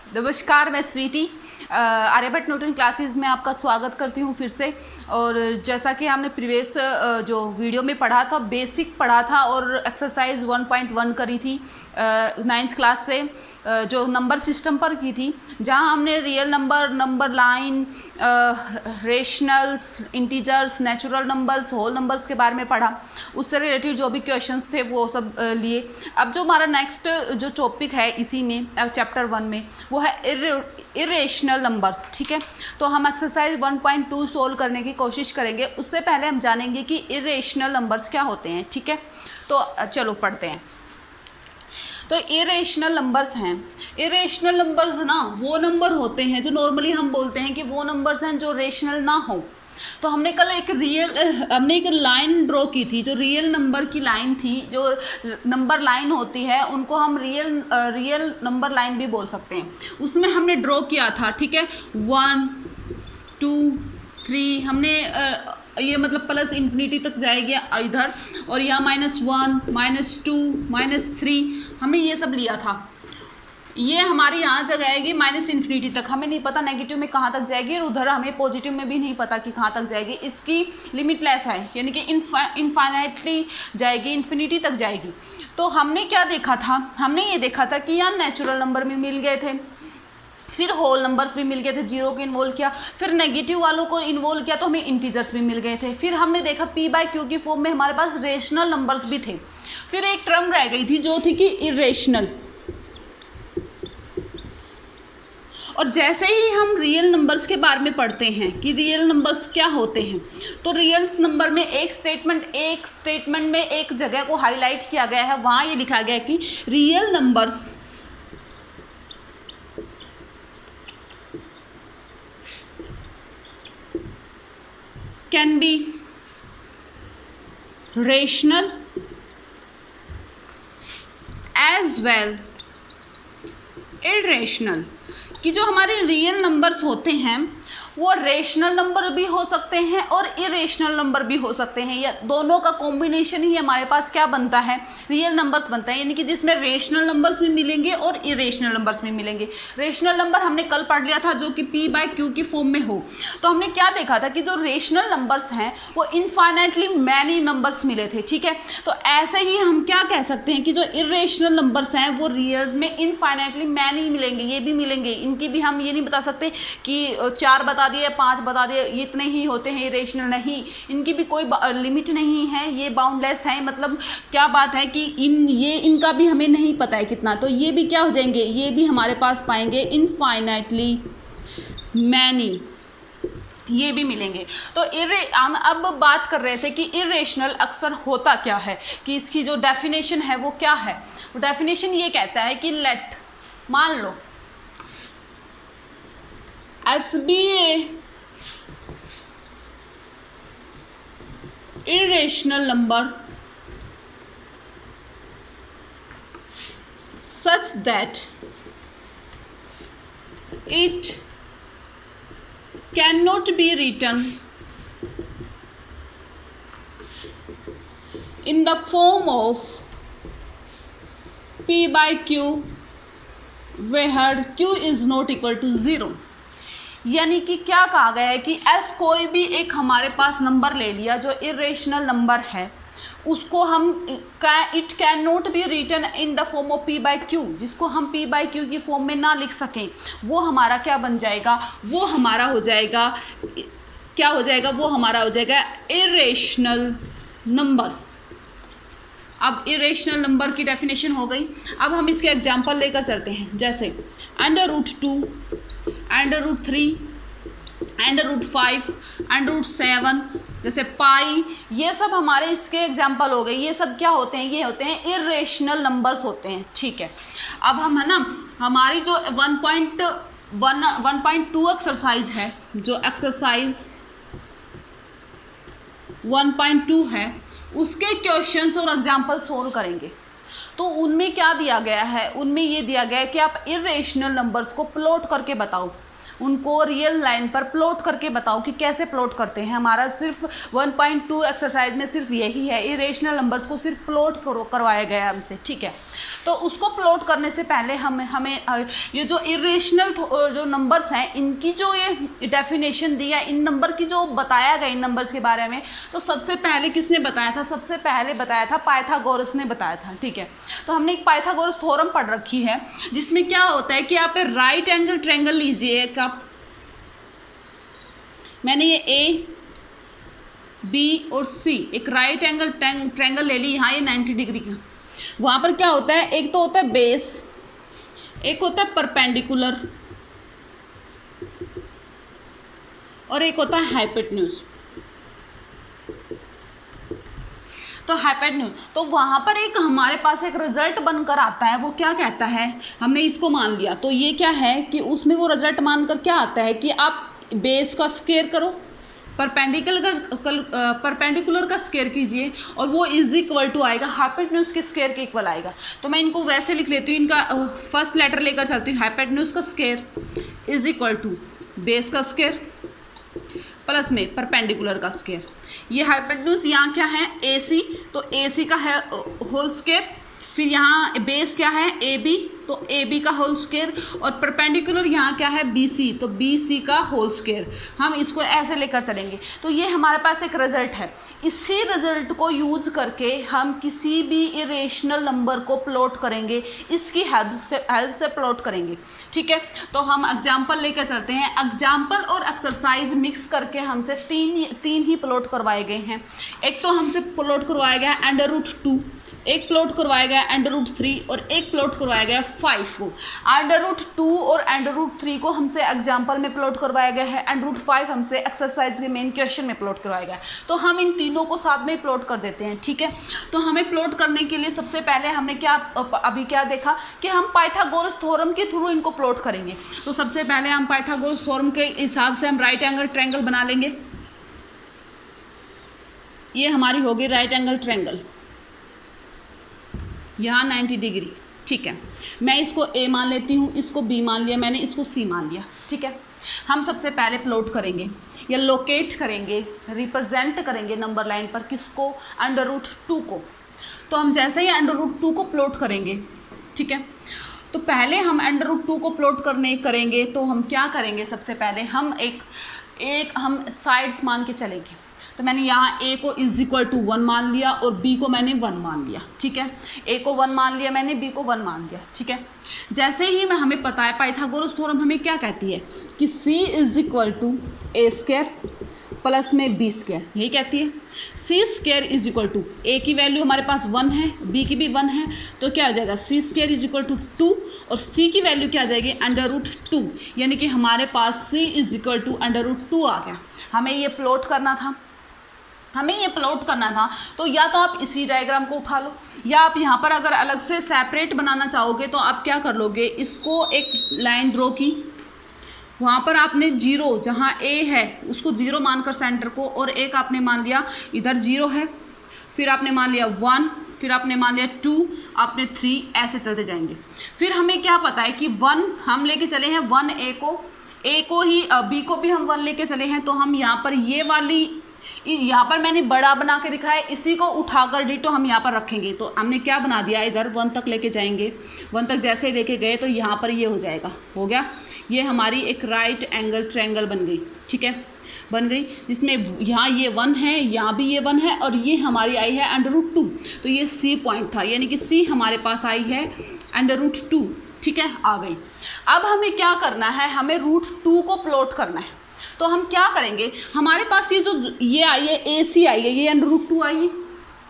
नमस्कार, मैं Sweety Aryabhata Newton classes में आपका स्वागत करती हूँ फिर से। और जैसा कि हमने प्रीवियस जो वीडियो में पढ़ा था, बेसिक पढ़ा था और एक्सरसाइज 1.1 करी थी 9th क्लास से, जो नंबर सिस्टम पर की थी, जहाँ हमने real number, number line, rationals, integers, natural numbers, whole numbers के बारे में पढ़ा। उससे रिलेटेड जो भी क्वेश्चंस थे वो सब लिए। अब जो हमारा नेक्स्ट जो टॉपिक है इसी में चैप्टर 1 में, वो है इरेशनल नंबर्स। ठीक है, तो हम एक्सरसाइज 1.2 सोल्व करने की कोशिश करेंगे। उससे पहले हम जानेंगे कि इरेशनल नंबर्स क्या होते हैं। ठीक है, तो चलो पढ़ते हैं। तो इरेशनल नंबर्स हैं। इरेशनल नंबर्स ना वो नंबर होते हैं जो नॉर्मली हम बोलते हैं कि वो नंबर्स हैं जो रेशनल ना हो। तो हमने कल हमने एक लाइन ड्रॉ की थी, जो रियल नंबर की लाइन थी, जो नंबर लाइन होती है उनको हम रियल नंबर लाइन भी बोल सकते हैं। उसमें हमने ड्रॉ किया था, ठीक है, 1 2 3, हमने ये मतलब प्लस इन्फिनिटी तक जाएगी इधर, और यहाँ -1 -2 -3 हमने ये सब लिया था। ये हमारी यहाँ जगह आएगी -इन्फिनिटी तक। हमें नहीं पता नेगेटिव में कहाँ तक जाएगी, और उधर हमें पॉजिटिव में भी नहीं पता कि कहाँ तक जाएगी। इसकी लिमिटलेस है, यानी कि इनफाइनाइटली जाएगी, इन्फिनिटी तक जाएगी। तो हमने क्या देखा था, हमने ये देखा था कि यहाँ नेचुरल नंबर में मिल गए थे, फिर होल नंबर्स भी मिल गए थे, जीरो को इन्वॉल्व किया, फिर नेगेटिव वालों को इन्वॉल्व किया तो हमें इंटीजर्स भी मिल गए थे। फिर हमने देखा p/q की फॉर्म में हमारे पास रेशनल नंबर्स भी थे। फिर एक टर्म रह गई थी जो थी कि इरेशनल। और जैसे ही हम रियल नंबर्स के बारे में पढ़ते हैं कि रियल नंबर्स क्या होते हैं, तो रियल नंबर में एक स्टेटमेंट में एक जगह को हाईलाइट किया गया है। वहाँ ये लिखा गया है कि real numbers can be rational as well irrational. कि जो हमारे रियल नंबर्स होते हैं वो रेशनल नंबर भी हो सकते हैं और इरेशनल नंबर भी हो सकते हैं। या दोनों का कॉम्बिनेशन ही हमारे पास क्या बनता है, रियल नंबर्स बनता है, यानी कि जिसमें रेशनल नंबर्स भी मिलेंगे और इरेशनल नंबर्स भी मिलेंगे। रेशनल नंबर हमने कल पढ़ लिया था, जो कि p/q की फॉर्म में हो। तो हमने क्या देखा था कि जो रेशनल नंबर्स हैं वो इनफाइनाइटली मैनी नंबर्स मिले थे। ठीक है, तो ऐसे ही हम क्या कह सकते हैं कि जो इरेशनल नंबर्स हैं वो रियल्स में इनफाइनाइटली मैनी मिलेंगे, ये भी मिलेंगे। इनकी भी हम ये नहीं बता सकते कि 4 बता दिए, 5 बता दिए, इतने ही होते हैं इरेशनल, नहीं, इनकी भी कोई लिमिट नहीं है, ये बाउंडलेस है। मतलब क्या बात है कि इनका भी हमें नहीं पता है कितना, तो ये भी क्या हो जाएंगे, ये भी हमारे पास पाएंगे इनफाइनाइटली मैनी, ये भी मिलेंगे। तो हम अब बात कर रहे थे कि इरेशनल अक्सर होता क्या है, कि इसकी जो डेफिनेशन है वो क्या है। वो डेफिनेशन ये कहता है कि लेट, मान लो S B A irrational number such that it cannot be written in the form of p/q where q is not equal to 0। यानी कि क्या कहा गया है कि एस कोई भी एक हमारे पास नंबर ले लिया जो इरेशनल नंबर है, उसको हम it can not be written in the form of p/q, जिसको हम p/q की फॉर्म में ना लिख सकें, वो हमारा क्या बन जाएगा, वो हमारा हो जाएगा, क्या हो जाएगा, वो हमारा हो जाएगा इरेशनल नंबर्स। अब इरेशनल नंबर की डेफिनेशन हो गई। अब हम इसके एग्जांपल लेकर चलते हैं, जैसे √2, √3, √5, √7, जैसे पाई, ये सब हमारे इसके एग्जांपल हो गए। ये सब क्या होते हैं, ये होते हैं इरेशनल नंबर्स होते हैं। ठीक है, अब हम है ना, हमारी जो 1.2 एक्सरसाइज है, जो एक्सरसाइज 1.2 है, उसके क्वेश्चंस और एग्जांपल सोल्व करेंगे। तो उनमें क्या दिया गया है, उनमें ये दिया गया है कि आप इरेशनल नंबर्स को प्लॉट करके बताओ। उनको रियल लाइन पर प्लॉट करके बताओ कि कैसे प्लॉट करते हैं। हमारा सिर्फ 1.2 एक्सरसाइज में सिर्फ यही है, इरेशनल नंबर्स को सिर्फ प्लॉट करवाया गया है हमसे, ठीक है। तो उसको प्लॉट करने से पहले हमें ये जो इरेशनल जो नंबर्स हैं इनकी जो ये डेफिनेशन दी है, इन नंबर की जो बताया गया इन नंबर्स के बारे में, तो सबसे पहले किसने बताया था? सबसे पहले बताया था पाइथागोरस ने बताया था, ठीक है। तो हमने एक पाइथागोरस थ्योरम पढ़ रखी है जिसमें क्या होता है कि आप राइट एंगल ट्रायंगल लीजिए, आप मैंने ये ए बी और सी एक राइट एंगल ट्रायंगल ले ली, यहाँ ये 90 डिग्री का। वहाँ पर क्या होता है, एक तो होता है बेस, एक होता है परपेंडिकुलर और एक होता है हाइपोटेन्यूज। तो हाइपोटेन्यूज, तो वहाँ पर एक हमारे पास एक रिजल्ट बनकर आता है, वो क्या कहता है, हमने इसको मान लिया तो ये क्या है कि उसमें वो रिजल्ट मानकर क्या आता है कि आप बेस का स्क्वायर करो, परपेंडिकुलर का स्क्वायर कीजिए और वो इज इक्वल टू आएगा हाइपोटेन्यूज के स्क्वायर के इक्वल आएगा। तो मैं इनको वैसे लिख लेती हूँ, इनका फर्स्ट लेटर लेकर चलती हूँ, हाइपोटेन्यूज का square is equal to base का स्क्वायर प्लस में परपेंडिकुलर का स्क्वायर। ये हाइपोटेन्यूज यहाँ क्या है, ए सी, तो ए सी का है होल स्क्वायर, फिर यहाँ बेस क्या है ए बी, तो ए बी का होल स्क्वायर, और परपेंडिकुलर यहाँ क्या है बी सी, तो बी सी का होल स्क्वायर। हम इसको ऐसे लेकर चलेंगे तो ये हमारे पास एक रिजल्ट है। इसी रिजल्ट को यूज करके हम किसी भी इरेशनल नंबर को प्लॉट करेंगे, इसकी हेल्प से प्लॉट करेंगे, ठीक है। तो हम एग्जाम्पल लेकर चलते हैं। एग्जाम्पल और एक्सरसाइज मिक्स करके हमसे तीन ही प्लॉट करवाए गए हैं। एक तो हमसे प्लॉट करवाया गया √2, एक प्लॉट करवाया गया √3 और एक प्लॉट करवाया गया 5 को। √2 और √3 को हमसे एग्जाम्पल में प्लॉट करवाया गया है, √5 हमसे एक्सरसाइज के मेन क्वेश्चन में प्लॉट करवाया गया है। तो हम इन तीनों को साथ में प्लॉट कर देते हैं, ठीक है। तो हमें प्लॉट करने के लिए सबसे पहले हमने क्या देखा कि हम पाइथागोरस थ्योरम के थ्रू इनको प्लॉट करेंगे। तो सबसे पहले हम पाइथागोरस थ्योरम के हिसाब से हम राइट एंगल ट्रायंगल बना लेंगे। ये हमारी होगी राइट एंगल ट्रायंगल, यहाँ 90 डिग्री, ठीक है। मैं इसको ए मान लेती हूँ, इसको बी मान लिया मैंने, इसको सी मान लिया, ठीक है। हम सबसे पहले प्लॉट करेंगे या लोकेट करेंगे, रिप्रेजेंट करेंगे नंबर लाइन पर किसको, √2 को। तो हम जैसे ही √2 को प्लॉट करेंगे, ठीक है, तो पहले हम √2 को प्लॉट करेंगे तो हम क्या करेंगे, सबसे पहले हम एक हम साइड्स मान के चलेंगे। तो मैंने यहाँ a को इज इक्वल टू 1 मान लिया और b को मैंने 1 मान लिया, ठीक है। a को 1 मान लिया मैंने, b को 1 मान लिया, ठीक है। जैसे ही हमें पता है पाइथागोरस थ्योरम हमें क्या कहती है कि c is equal to a square plus में b स्क्वायर, यही कहती है। c square is equal to a की वैल्यू हमारे पास 1 है, b की भी 1 है, तो क्या हो जाएगा c square is equal to 2 और c की वैल्यू क्या आ जाएगी √2, यानी कि हमारे पास c इज इक्वल टू √2 आ गया। हमें ये प्लॉट करना था, तो या तो आप इसी डायग्राम को उठा लो या आप यहाँ पर अगर अलग से सेपरेट बनाना चाहोगे तो आप क्या कर लोगे, इसको एक लाइन ड्रॉ की, वहाँ पर आपने 0 जहाँ a है उसको 0 मानकर सेंटर को, और एक आपने मान लिया इधर 0 है, फिर आपने मान लिया 1, फिर आपने मान लिया 2, आपने 3, ऐसे चलते जाएंगे। फिर हमें क्या पता है कि 1 हम लेके चले हैं 1 a को ही b को भी हम 1 लेके चले हैं, तो हम यहाँ पर ये वाली, यहाँ पर मैंने बड़ा बना के दिखाया, इसी को उठाकर डिटो हम यहाँ पर रखेंगे। तो हमने क्या बना दिया, इधर 1 तक लेके जाएंगे, 1 तक जैसे लेके गए तो यहाँ पर ये हो जाएगा, हो गया, ये हमारी एक राइट एंगल ट्रायंगल बन गई, ठीक है, बन गई, जिसमें यहाँ ये 1 है, यहाँ भी ये 1 है, और ये हमारी आई है √2, तो ये C पॉइंट था, यानी कि C हमारे पास आई है √2, ठीक है, आ गई। अब हमें क्या करना है, हमें √2 को प्लॉट करना है। तो हम क्या करेंगे, हमारे पास ये आई है AC आई है, ये √2 आई है,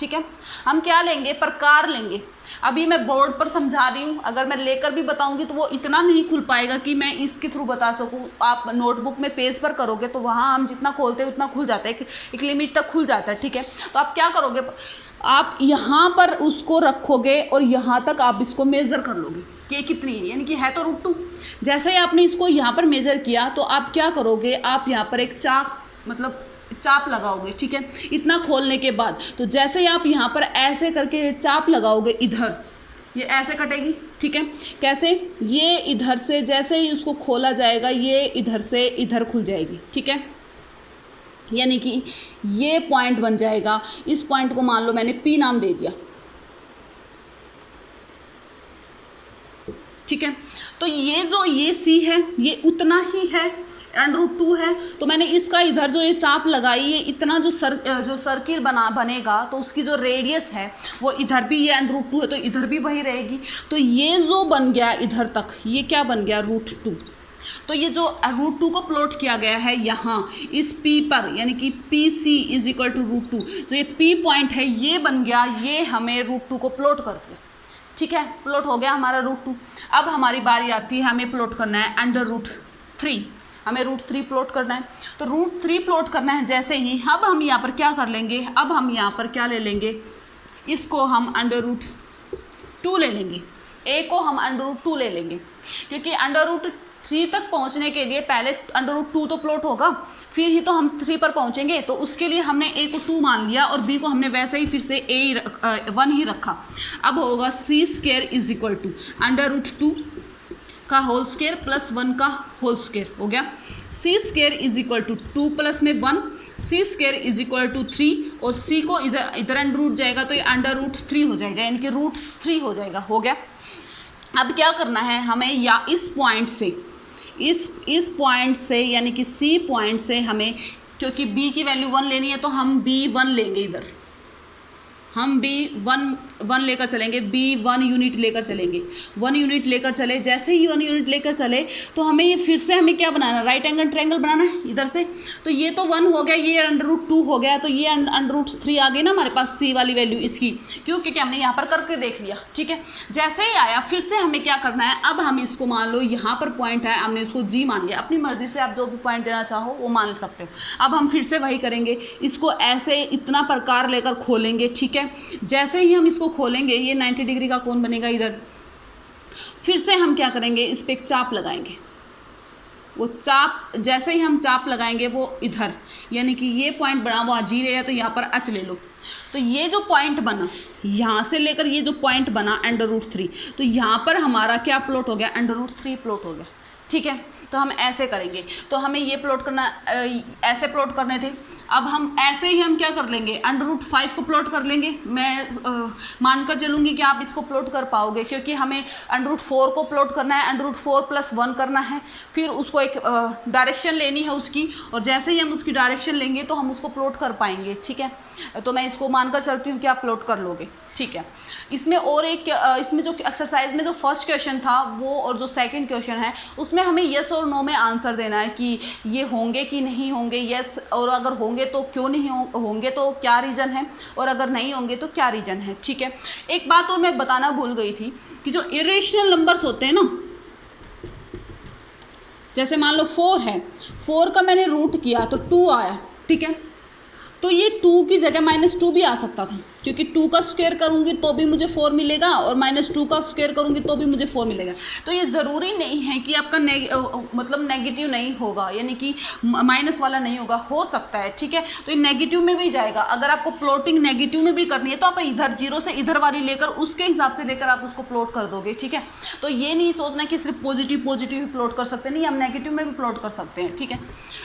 ठीक है। हम क्या लेंगे, प्रकार लेंगे। अभी मैं बोर्ड पर समझा रही हूँ, अगर मैं लेकर भी बताऊंगी तो वो इतना नहीं खुल पाएगा कि मैं इसके थ्रू बता सकूँ। आप नोटबुक में पेज पर करोगे तो वहाँ हम जितना खोलते हैं उतना खुल जाता है, एक लिमिट तक खुल जाता है, ठीक है। तो आप क्या करोगे, आप यहाँ पर उसको रखोगे और यहाँ तक आप इसको मेज़र कर लोगे कि कितनी है, यानी कि है तो √2। जैसे ही आपने इसको यहाँ पर मेज़र किया तो आप क्या करोगे, आप यहाँ पर एक चाप लगाओगे, ठीक है, इतना खोलने के बाद। तो जैसे ही आप यहाँ पर ऐसे करके चाप लगाओगे इधर, ये ऐसे कटेगी, ठीक है। कैसे? ये इधर से जैसे ही उसको खोला जाएगा ये इधर से इधर खुल जाएगी, ठीक है। यानी कि ये पॉइंट बन जाएगा। इस पॉइंट को मान लो मैंने P नाम दे दिया, ठीक है। तो ये जो ये C है ये उतना ही है, √2 है। तो मैंने इसका इधर जो ये चाप लगाई, ये इतना जो सर्किल बनेगा तो उसकी जो रेडियस है वो इधर भी ये √2 है तो इधर भी वही रहेगी। तो ये जो बन गया इधर तक, ये क्या बन गया? √2। तो ये जो √2 को प्लॉट किया गया है यहाँ इस P पर, यानी कि PC इज इक्वल टू √2, जो ये P पॉइंट है ये बन गया, ये हमें √2 को प्लॉट कर दिया, ठीक है। प्लॉट हो गया हमारा √2। अब हमारी बारी आती है, हमें प्लॉट करना है √3, हमें √3 प्लॉट करना है। तो √3 प्लॉट करना है जैसे ही, अब हम यहाँ पर क्या कर लेंगे? अब हम यहाँ पर क्या ले लेंगे? इसको हम √2 ले लेंगे, A को हम √2 ले लेंगे, क्योंकि √3 तक पहुँचने के लिए पहले √2 तो प्लॉट होगा, फिर ही तो हम 3 पर पहुँचेंगे। तो उसके लिए हमने A को 2 मान लिया और B को हमने वैसे ही फिर से 1 ही रखा। अब होगा C² इज इक्वल टू √2 का होल स्क्वायर प्लस 1 का होल स्क्वायर हो गया। C² is equal to 2 plus में 1, C² इज इक्वल टू 3 और C को इधर अंडर जाएगा तो ये √3 हो जाएगा, यानी कि √3 हो जाएगा, हो गया। अब क्या करना है हमें? या इस पॉइंट से इस पॉइंट से यानी कि C पॉइंट से हमें, क्योंकि B की वैल्यू 1 लेनी है तो हम B1 लेंगे, इधर हम B1 लेकर चलेंगे, B1 यूनिट लेकर चलेंगे, 1 यूनिट लेकर चले। जैसे ही 1 यूनिट लेकर चले तो हमें ये फिर से हमें क्या बनाना है? राइट एंगल ट्रायंगल बनाना है इधर से। तो ये तो 1 हो गया, ये √2 हो गया, तो ये √3 आ गई ना हमारे पास C वाली वैल्यू इसकी, क्योंकि हमने यहाँ पर करके देख लिया, ठीक है। जैसे ही आया फिर से हमें क्या करना है? अब हम इसको मान लो यहाँ पर पॉइंट है, हमने इसको G मान लिया, अपनी मर्जी से आप जो भी पॉइंट देना चाहो वो मान सकते हो। अब हम फिर से वही करेंगे, इसको ऐसे इतना प्रकार लेकर खोलेंगे, ठीक है। जैसे ही हम इसको खोलेंगे ये 90 डिग्री का कोण बनेगा इधर। फिर से हम क्या करेंगे? इस पे एक चाप लगाएंगे, वो चाप जैसे ही हम चाप लगाएंगे वो इधर, यानी कि ये पॉइंट बना वो G ले, तो यहाँ पर H ले लो। तो ये जो पॉइंट बना यहाँ से लेकर ये जो पॉइंट बना √3, तो यहाँ पर हमारा क्या प्लॉट हो गया? √3 प्लॉट हो गया, ठीक है। तो हम ऐसे करेंगे, तो हमें ये प्लॉट करना, ऐसे प्लॉट करने थे। अब हम ऐसे ही हम क्या कर लेंगे? √5 को प्लॉट कर लेंगे। मैं मानकर चलूँगी कि आप इसको प्लॉट कर पाओगे, क्योंकि हमें √4 को प्लॉट करना है, √4 + 1 करना है, फिर उसको एक डायरेक्शन लेनी है उसकी, और जैसे ही हम उसकी डायरेक्शन लेंगे तो हम उसको प्लॉट कर पाएंगे, ठीक है। तो मैं इसको मानकर चलती हूँ कि आप प्लॉट कर लोगे, ठीक है। इसमें और एक, इसमें जो एक्सरसाइज में जो फर्स्ट क्वेश्चन था वो और जो सेकंड क्वेश्चन है उसमें हमें येस और नो में आंसर देना है कि ये होंगे कि नहीं होंगे, येस, और अगर होंगे तो क्यों नहीं होंगे, तो क्या रीज़न है, और अगर नहीं होंगे तो क्या रीज़न है, ठीक है। एक बात और मैं बताना भूल गई थी कि जो इरेशनल नंबर्स होते हैं ना, जैसे मान लो 4 है, 4 का मैंने रूट किया तो 2 आया, ठीक है। तो ये 2 की जगह -2 भी आ सकता था, क्योंकि 2 का स्क्वायर करूँगी तो भी मुझे 4 मिलेगा और -2 का स्क्वायर करूँगी तो भी मुझे 4 मिलेगा। तो ये ज़रूरी नहीं है कि आपका मतलब नेगेटिव नहीं होगा, यानी कि माइनस वाला नहीं होगा, हो सकता है, ठीक है। तो ये नेगेटिव में भी जाएगा। अगर आपको प्लॉटिंग नेगेटिव में भी करनी है तो आप इधर 0 से इधर वाली लेकर उसके हिसाब से लेकर आप उसको प्लॉट कर दोगे, ठीक है। तो ये नहीं सोचना कि सिर्फ पॉजिटिव ही प्लॉट कर सकते हैं, नहीं, हम नेगेटिव में भी प्लॉट कर सकते हैं, ठीक है।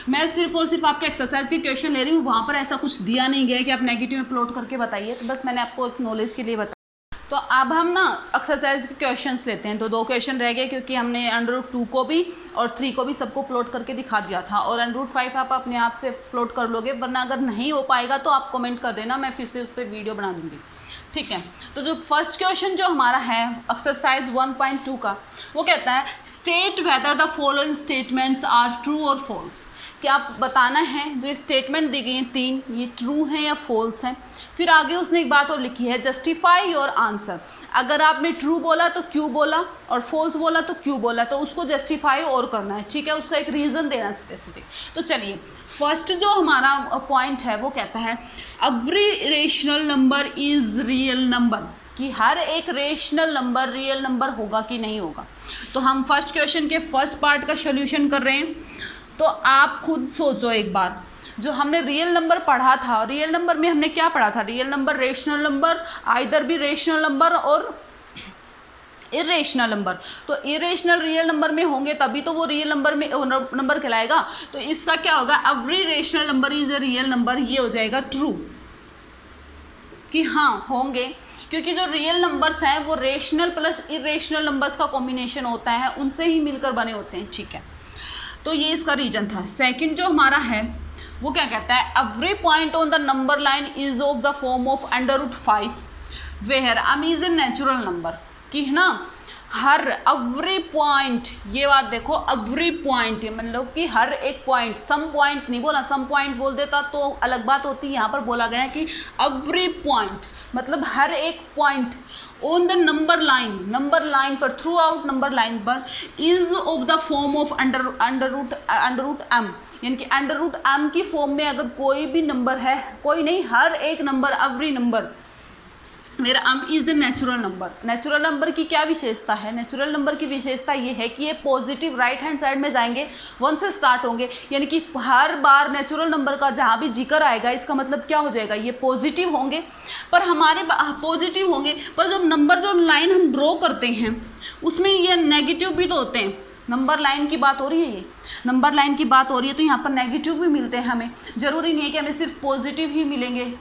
मैं सिर्फ और सिर्फ आपके एक्सरसाइज के क्वेश्चन ले रही हूँ, वहाँ पर ऐसा कुछ दिया नहीं गया है कि आप नेगेटिव में प्लॉट करके बताइए, तो बस मैंने आपको एक नॉलेज के लिए बताया। तो अब हम ना एक्सरसाइज के क्वेश्चंस लेते हैं। तो 2 क्वेश्चन रह गए, क्योंकि हमने √2 को भी और 3 को भी सबको प्लॉट करके दिखा दिया था, और √5 आप अपने आप से प्लॉट कर लोगे, वरना अगर नहीं हो पाएगा तो आप कमेंट कर देना, मैं फिर से उस पर वीडियो बना दूँगी, ठीक है। तो जो फर्स्ट क्वेश्चन जो हमारा है एक्सरसाइज 1.2 का, वो कहता है state whether the following statements are true और फॉल्स। कि आप बताना है जो स्टेटमेंट दी गई हैं 3, ये ट्रू हैं या फॉल्स हैं। फिर आगे उसने एक बात और लिखी है, जस्टिफाई योर आंसर। अगर आपने ट्रू बोला तो क्यों बोला, और फॉल्स बोला तो क्यों बोला, तो उसको जस्टिफाई और करना है, ठीक है, उसका एक रीज़न देना स्पेसिफिक। तो चलिए, फर्स्ट जो हमारा पॉइंट है वो कहता है every rational number is real number, कि हर एक रेशनल नंबर रियल नंबर होगा कि नहीं होगा। तो हम फर्स्ट क्वेश्चन के फर्स्ट पार्ट का सोल्यूशन कर रहे हैं। तो आप खुद सोचो एक बार, जो हमने रियल नंबर पढ़ा था, रियल नंबर में हमने क्या पढ़ा था? Real number, rational number, either भी रेशनल नंबर और इरेशनल नंबर, तो इरेशनल रियल नंबर में होंगे तभी तो वो रियल नंबर में नंबर कहलाएगा। तो इसका क्या होगा, every rational number is a real number, ये हो जाएगा ट्रू कि हाँ होंगे, क्योंकि जो रियल नंबर्स हैं वो रेशनल प्लस इरेशनल नंबर्स का कॉम्बिनेशन होता है, उनसे ही मिलकर बने होते हैं। ठीक है, तो ये इसका रीजन था। सेकंड जो हमारा है वो क्या कहता है, every point on the number line is of the form of √5 where m is a natural number, कि है ना हर एवरी पॉइंट, ये बात देखो एवरी पॉइंट मतलब कि हर एक पॉइंट, सम पॉइंट नहीं बोला, सम पॉइंट बोल देता तो अलग बात होती। यहाँ पर बोला गया है कि एवरी पॉइंट मतलब हर एक point on the number line पर, थ्रू आउट नंबर लाइन पर is of the form of under root m, यानी कि √m की फॉर्म में अगर कोई भी नंबर है, कोई नहीं हर एक नंबर, एवरी नंबर मेरा m is a natural number. Natural number की क्या विशेषता है, नेचुरल नंबर की विशेषता ये है कि ये पॉजिटिव राइट हैंड साइड में जाएंगे, 1 से स्टार्ट होंगे, यानी कि हर बार नेचुरल नंबर का जहाँ भी जिक्र आएगा इसका मतलब क्या हो जाएगा, ये पॉजिटिव होंगे। पर हमारे पॉजिटिव होंगे, पर जब नंबर जो लाइन हम ड्रॉ करते हैं उसमें ये नेगेटिव भी तो होते हैं। नंबर लाइन की बात हो रही है, ये नंबर लाइन की बात हो रही है, तो यहाँ पर नेगेटिव भी मिलते हैं हमें, ज़रूरी नहीं है कि हमें सिर्फ पॉजिटिव ही मिलेंगे।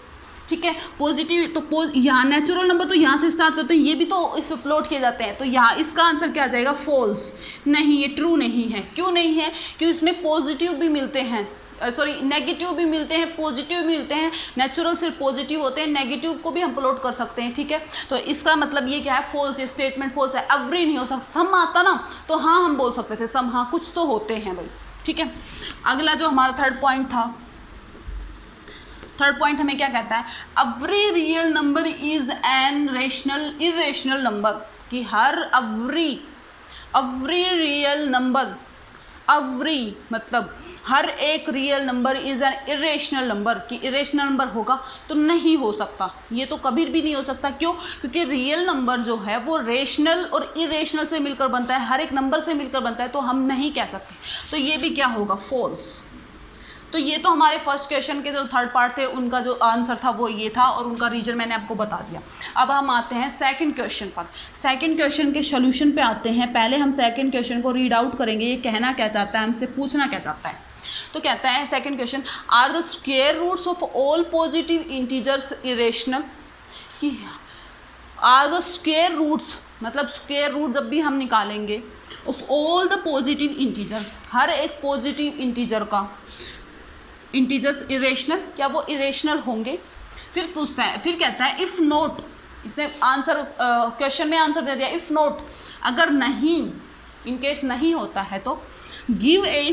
ठीक है, पॉजिटिव तो यहाँ नेचुरल नंबर तो यहाँ से स्टार्ट होते हैं, ये भी तो इस पर प्लॉट किए जाते हैं, तो यहाँ इसका आंसर क्या आ जाएगा, फॉल्स। नहीं, ये ट्रू नहीं है। क्यों नहीं है, क्योंकि इसमें पॉजिटिव भी मिलते हैं, सॉरी नेगेटिव भी मिलते हैं, पॉजिटिव भी मिलते हैं। नेचुरल सिर्फ पॉजिटिव होते हैं, नेगेटिव को भी हम प्लॉट कर सकते हैं। ठीक है, तो इसका मतलब ये क्या है, फॉल्स, ये स्टेटमेंट फॉल्स है। एवरी नहीं हो सकता, सम आता ना तो हाँ हम बोल सकते थे सम, हाँ कुछ तो होते हैं भाई। ठीक है, अगला जो हमारा थर्ड पॉइंट था, थर्ड पॉइंट हमें क्या कहता है, every real number is an rational irrational number, कि हर एवरी रियल नंबर, एवरी मतलब हर एक real number is an irrational number, कि इरेशनल नंबर होगा तो नहीं हो सकता, ये तो कभी भी नहीं हो सकता। क्यों, क्योंकि रियल नंबर जो है वो रेशनल और इरेशनल से मिलकर बनता है, हर एक नंबर से मिलकर बनता है, तो हम नहीं कह सकते। तो ये भी क्या होगा, फॉल्स। तो ये तो हमारे फर्स्ट क्वेश्चन के जो थर्ड पार्ट थे उनका जो आंसर था वो ये था, और उनका रीजन मैंने आपको बता दिया। अब हम आते हैं सेकंड क्वेश्चन पर। सेकंड क्वेश्चन के सॉल्यूशन पे आते हैं। पहले हम सेकंड क्वेश्चन को रीड आउट करेंगे, ये कहना क्या चाहता है, हमसे पूछना क्या चाहता है। तो कहता है second question, are the square roots of all positive integers irrational, कि आर द स्क्वायर रूट्स मतलब स्क्वायर रूट जब भी हम निकालेंगे of all the positive integers, हर एक पॉजिटिव इंटीजर का, इंटीजर्स इरेशनल, क्या वो इरेशनल होंगे। फिर पूछता है, फिर कहता है इफ़ नोट, इसने आंसर क्वेश्चन में आंसर दे दिया, इफ़ नोट अगर नहीं, इनकेस नहीं होता है तो give a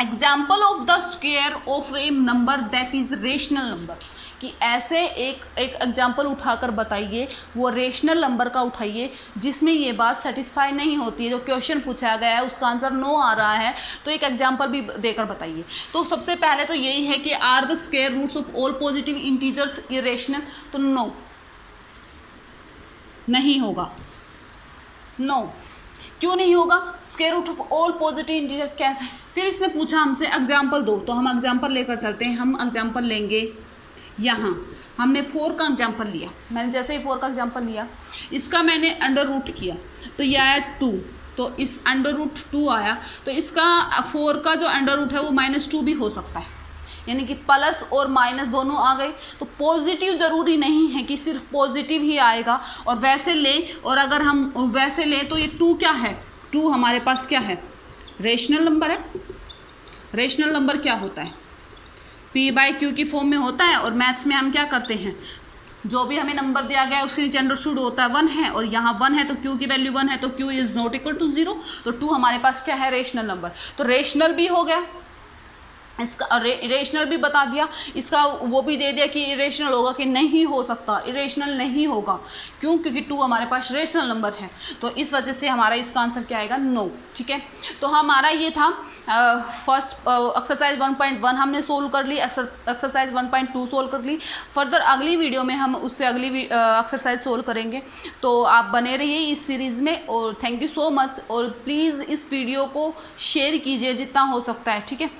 example of the square of A number that is rational number, कि ऐसे एक एग्जाम्पल उठाकर बताइए, वो रेशनल नंबर का उठाइए जिसमें ये बात सेटिस्फाई नहीं होती है, जो क्वेश्चन पूछा गया है उसका आंसर नो आ रहा है, तो एक एग्जाम्पल भी देकर बताइए। तो सबसे पहले तो यही है कि are the square roots of all positive integers irrational, तो नो, नहीं होगा, नो। क्यों नहीं होगा, square root of all positive integer कैसे। फिर इसने पूछा हमसे एग्जाम्पल दो, तो हम एग्जाम्पल लेकर चलते हैं। हम एग्जाम्पल लेंगे, यहाँ हमने 4 का एग्जाम्पल लिया, मैंने जैसे ही 4 का एग्जाम्पल लिया, इसका मैंने अंडर रूट किया तो यह आया 2, तो इस अंडर रूट 2 आया, तो इसका 4 का जो अंडर रूट है वो -2 भी हो सकता है, यानी कि प्लस और माइनस दोनों आ गए। तो पॉजिटिव ज़रूरी नहीं है कि सिर्फ पॉजिटिव ही आएगा, और वैसे ले, और अगर हम वैसे लें तो ये 2 क्या है, 2 हमारे पास क्या है, रेशनल नंबर है। रेशनल नंबर क्या होता है, P/Q की फॉर्म में होता है, और मैथ्स में हम क्या करते हैं, जो भी हमें नंबर दिया गया है उसके नीचे अंडरस्टूड होता है 1 है, और यहाँ 1 है तो Q की वैल्यू 1 है, तो Q is not equal to 0, तो 2 हमारे पास क्या है, रेशनल नंबर। तो रेशनल भी हो गया, इसका इरेशनल भी बता दिया, इसका वो भी दे दिया कि इरेशनल होगा कि नहीं हो सकता, इरेशनल नहीं होगा। क्यों, क्योंकि 2 हमारे पास रेशनल नंबर है, तो इस वजह से हमारा इसका आंसर क्या आएगा, नो। ठीक है, तो हमारा ये था फर्स्ट एक्सरसाइज 1.1 हमने सोल्व कर ली, एक्सरसाइज 1.2 सोल्व कर ली। फर्दर अगली वीडियो में हम उससे अगली एक्सरसाइज सोल्व करेंगे, तो आप बने रहिए इस सीरीज़ में। और थैंक यू सो मच, और प्लीज़ इस वीडियो को शेयर कीजिए जितना हो सकता है। ठीक है।